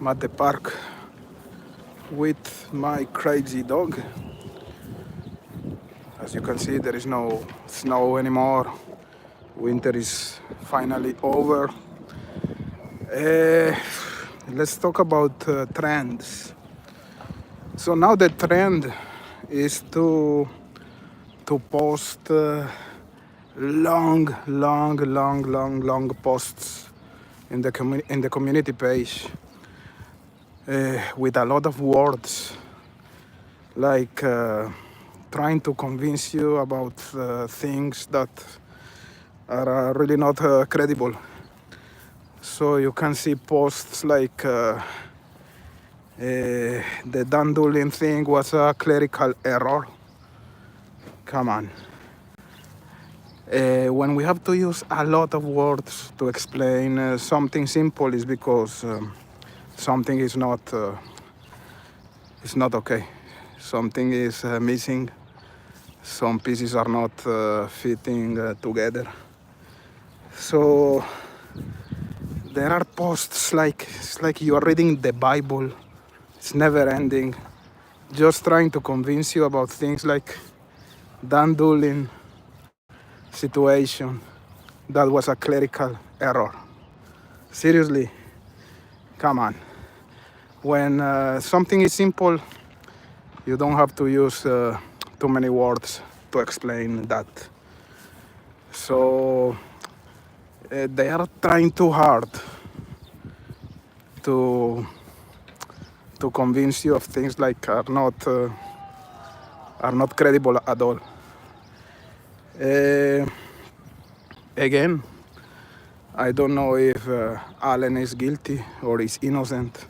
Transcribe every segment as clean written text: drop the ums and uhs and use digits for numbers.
I'm at the park with my crazy dog. As you can see, there is no snow anymore. Winter is finally over. Uh, let's talk about trends. So now the trend is to post long posts in the community page with a lot of words, like trying to convince you about things that are really not credible. So you can see posts like the dandelion thing was a clerical error. Come on. When we have to use a lot of words to explain something simple, is because something is not okay. Something is missing. Some pieces are not fitting together. So there are posts like it's like you are reading the Bible. It's never ending. Just trying to convince you about things like dandelion situation that was a clerical error. Seriously, come on. When something is simple, you don't have to use too many words to explain that. So they are trying too hard to convince you of things like are not credible at all. Again, I don't know if Allen is guilty or is innocent,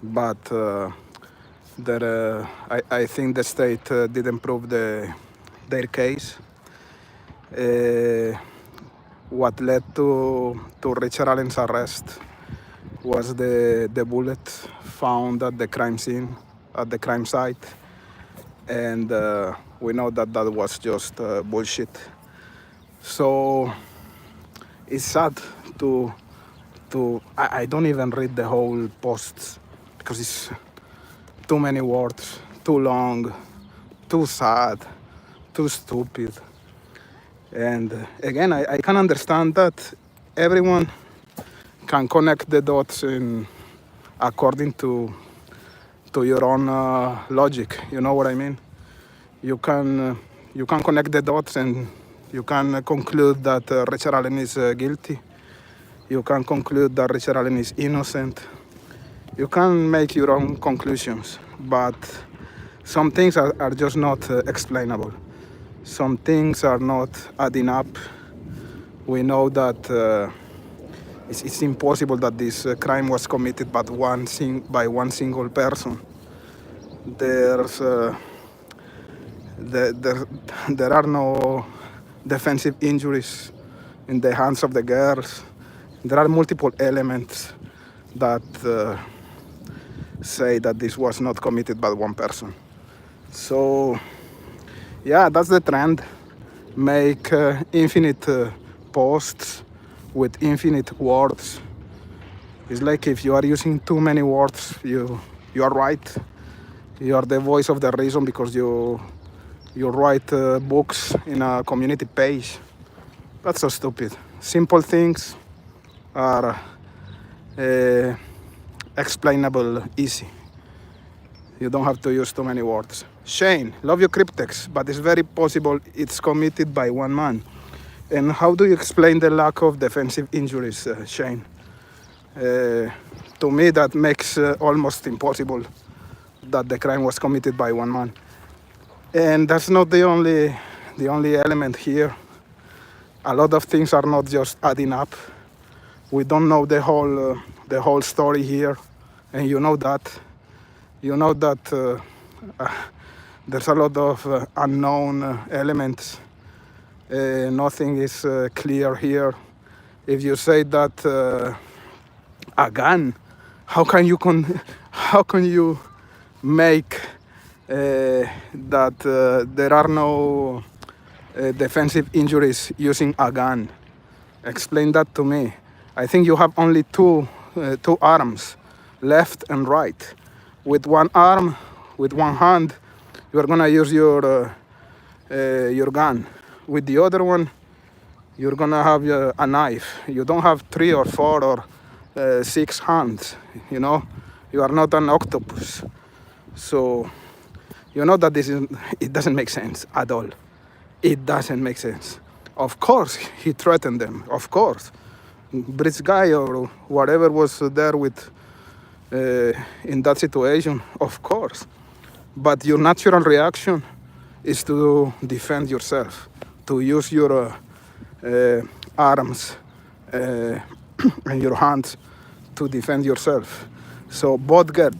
but I think the state didn't prove their case. What led to Richard Allen's arrest was the bullet found at the crime scene, at the crime site, and we know that was just bullshit. So it's sad to I don't even read the whole posts because it's too many words, too long, too sad, too stupid. And again, I can understand that everyone can connect the dots in according to your own logic. You know what I mean? You can connect the dots and you can conclude that Richard Allen is guilty. You can conclude that Richard Allen is innocent. You can make your own conclusions, but some things are just not explainable. Some things are not adding up. We know that it's impossible that this crime was committed by one single person. There's there are no defensive injuries in the hands of the girls. There are multiple elements that say that this was not committed by one person. So yeah, that's the trend. Make infinite posts with infinite words. It's like if you are using too many words, you are right. You are the voice of the reason because you write books in a community page. That's so stupid. Simple things are explainable easy. You don't have to use too many words. Shane, love your cryptex, but it's very possible it's committed by one man. And how do you explain the lack of defensive injuries, Shane? To me, that makes almost impossible that the crime was committed by one man. And that's not the only element here. A lot of things are not just adding up. We don't know the whole story here, and you know that. You know that there's a lot of unknown elements. Nothing is clear here. If you say that a gun, how can you make that there are no defensive injuries using a gun? Explain that to me. I think you have only two arms. left and right. With one arm, with one hand, you're gonna use your gun. With the other one, you're gonna have a knife. You don't have 3 or 4 or 6 hands. You know, you are not an octopus. So you know that it doesn't make sense at all. It doesn't make sense. Of course, he threatened them. Of course, British guy or whatever was there with in that situation. Of course, but your natural reaction is to defend yourself, to use your arms and your hands to defend yourself. So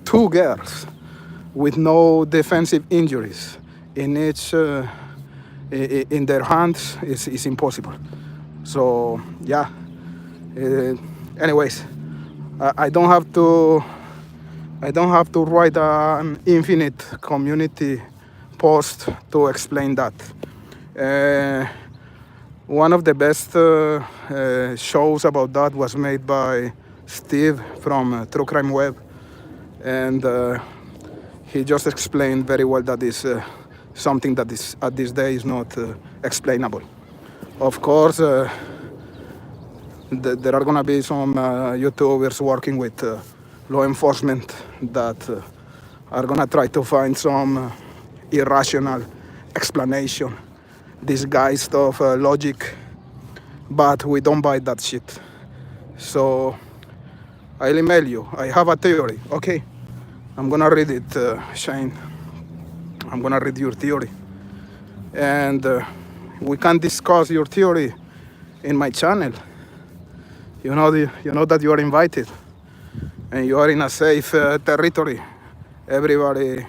two girls with no defensive injuries in each in their hands is impossible. So yeah. Anyways, I don't have to write an infinite community post to explain that. One of the best shows about that was made by Steve from True Crime Web, and he just explained very well that is something that is at this day is not explainable. Of course, there are gonna be some YouTubers working with law enforcement that are gonna try to find some irrational explanation, disguised of logic, but we don't buy that shit. So I'll email you. I have a theory. Okay, I'm gonna read it, Shane. I'm gonna read your theory, and we can discuss your theory in my channel. You know that you are invited, and you are in a safe territory. Everybody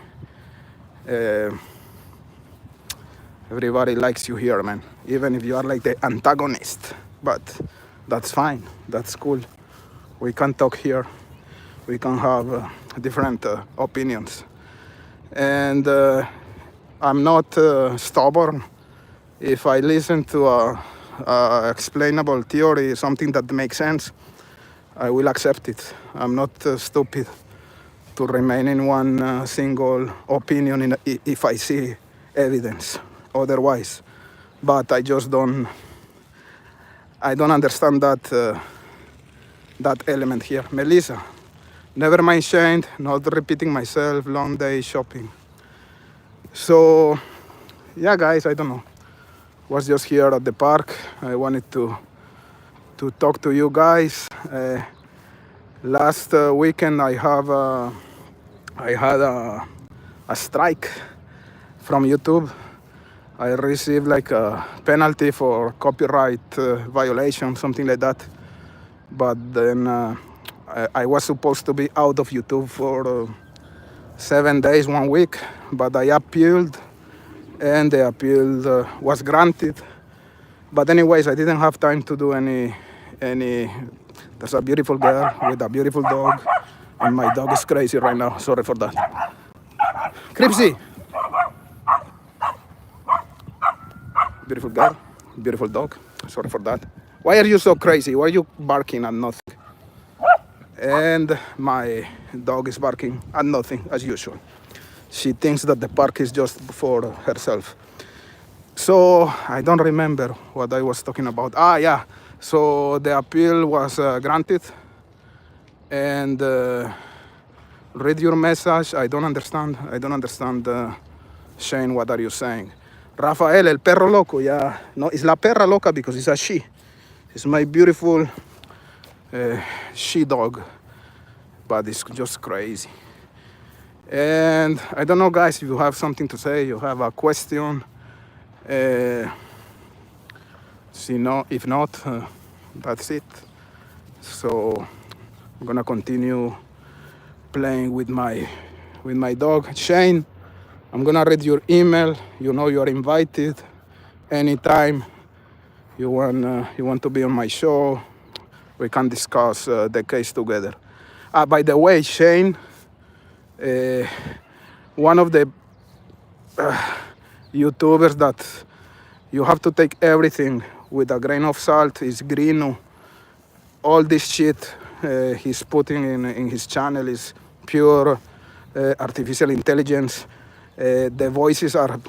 likes you here, man. Even if you are like the antagonist, but that's fine. That's cool. We can talk here. We can have different opinions, and I'm not stubborn. If I listen to a explainable theory, something that makes sense, I will accept it. I'm not stupid to remain in one single opinion if I see evidence otherwise. But I just don't understand that element here. Melissa, never mind Shane, not repeating myself, long day shopping. So yeah, guys, I don't know. Was just here at the park. I wanted to talk to you guys. Last weekend I had a strike from YouTube. I received like a penalty for copyright violation, something like that. But then I was supposed to be out of YouTube for 7 days, 1 week, but I appealed, and the appeal was granted. But anyways, I didn't have time to do any. There's a beautiful girl with a beautiful dog, and my dog is crazy right now. Sorry for that. Cripsy. Beautiful girl, beautiful dog. Sorry for that. Why are you so crazy? Why are you barking at nothing? And my dog is barking at nothing as usual. She thinks that the park is just for herself. So I don't remember what I was talking about. Yeah. So the appeal was granted. And read your message. I don't understand. Shane, what are you saying? Rafael, el perro loco. Yeah. No, it's la perra loca because it's a she. It's my beautiful she dog. But it's just crazy. And I don't know, guys, if you have something to say, you have a question. If not, that's it. So I'm gonna continue playing with my dog. Shane, I'm gonna read your email. You know you're invited anytime you want to be on my show. We can discuss the case together. By the way, Shane, one of the YouTubers that you have to take everything with a grain of salt is Grino. All this shit he's putting in his channel is pure artificial intelligence. The voices are,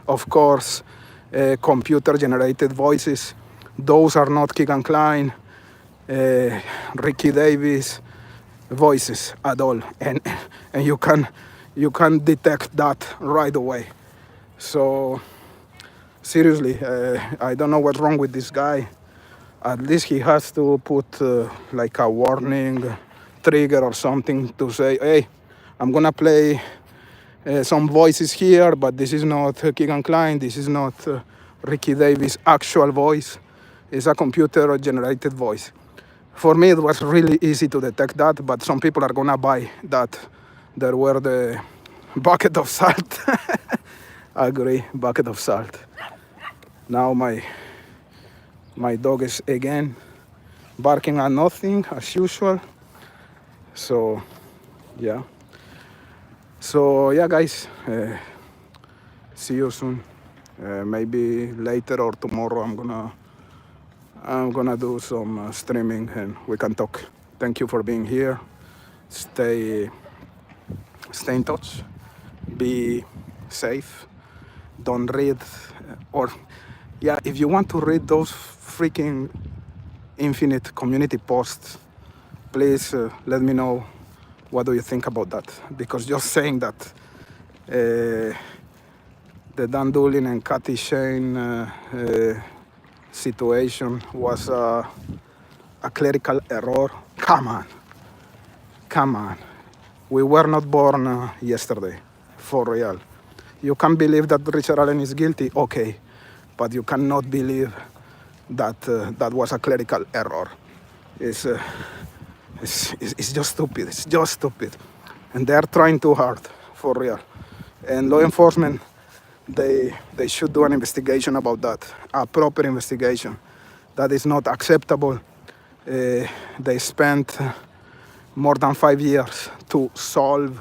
of course, computer-generated voices. Those are not Keegan Klein, Ricky Davis voices at all, and you can detect that right away. So seriously, I don't know what's wrong with this guy. At least he has to put like a warning trigger or something to say, hey, I'm gonna play some voices here, but this is not Keegan Klein, this is not Ricky Davis' actual voice. It's a computer-generated voice. For me, it was really easy to detect that, but some people are gonna buy that there were the bucket of salt. I agree, bucket of salt. Now my dog is again barking at nothing as usual. So yeah. So yeah, guys, see you soon. Maybe later or tomorrow I'm gonna do some streaming and we can talk. Thank you for being here. Stay in touch. Be safe. Don't read or yeah, if you want to read those freaking infinite community posts, please let me know what do you think about that, because just saying that the Dan Doolin and Cathy Shane situation was a clerical error. Come on. We were not born yesterday, for real. You can believe that Richard Allen is guilty, okay, but you cannot believe that that was a clerical error. It's just stupid. It's just stupid, and they are trying too hard, for real. And law enforcement, they should do an investigation about that, a proper investigation. That is not acceptable. They spent more than 5 years to solve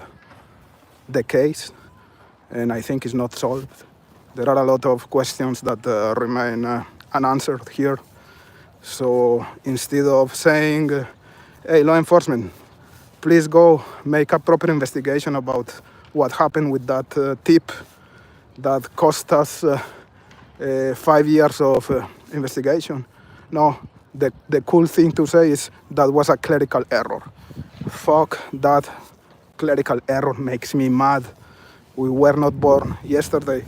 the case, and I think it's not solved. There are a lot of questions that remain unanswered here. So instead of saying, hey, law enforcement, please go make a proper investigation about what happened with that tip that cost us 5 years of investigation. No, the cool thing to say is that was a clerical error. Fuck that clerical error, makes me mad. We were not born yesterday.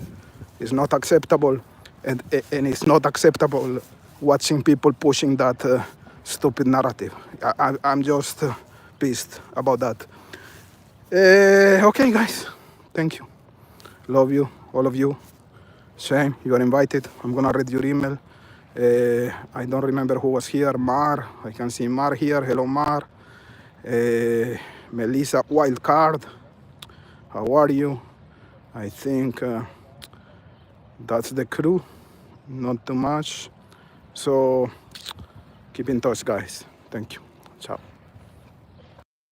It's not acceptable, and it's not acceptable watching people pushing that stupid narrative. I'm just pissed about that. Okay, guys, thank you. Love you, all of you. Shame, you are invited. I'm gonna read your email. I don't remember who was here. Mar, I can see Mar here. Hello, Mar. Melissa Wildcard, how are you? I think that's the crew, not too much. So keep in touch, guys. Thank you. Ciao.